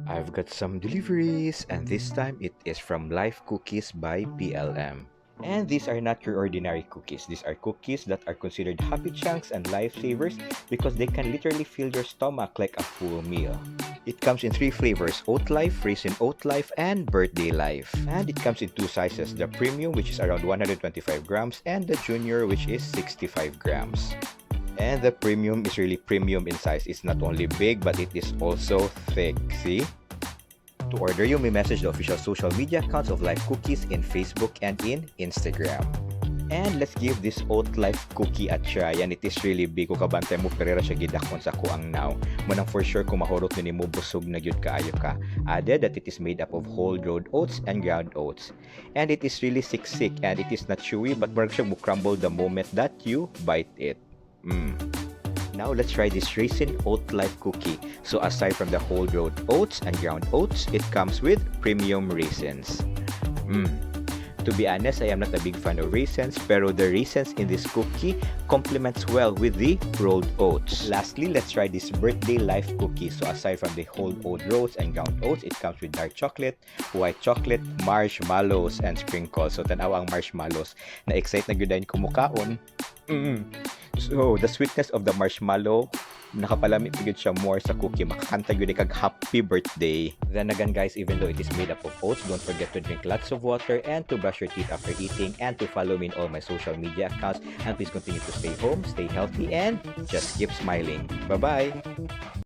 I've got some deliveries, and this time it is from Life Cookies by PLM. And these are not your ordinary cookies. These are cookies that are considered happy chunks and lifesavers because they can literally fill your stomach like a full meal. It comes in 3 flavors: Oat Life, Raisin Oat Life, and Birthday Life. And it comes in 2 sizes, the Premium, which is around 125 grams, and the Junior, which is 65 grams. And the Premium is really premium in size. It's not only big, but it is also thick. See? To order, you may message the official social media accounts of Life Cookies in Facebook and in Instagram. And let's give this Oat Life cookie a try. And it is really big. Kung kabantay mo, perera siya gidakon sa kuang now. Manang for sure kung mahurot ni mo, busog na gyud kaayo ka. Added that it is made up of whole rolled oats and ground oats. And it is really sick and it is not chewy, but marag siya mo crumble the moment that you bite it. Now let's try this Raisin Oat Life cookie. So aside from the whole rolled oats and ground oats, it comes with premium raisins. To be honest, I am not a big fan of raisins, pero the raisins in this cookie complements well with the rolled oats. Lastly, let's try this Birthday Life cookie. So aside from the whole oat oats and ground oats, it comes with dark chocolate, white chocolate, marshmallows, and sprinkles. So tanaw ang marshmallows. Na-excite na gyud kumukaon. So, the sweetness of the marshmallow, nakapalami pigid siya more sa cookie. Makakanta yun kag happy birthday. Then again guys, even though it is made up of oats, don't forget to drink lots of water and to brush your teeth after eating and to follow me in all my social media accounts. And please continue to stay home, stay healthy, and just keep smiling. Bye-bye!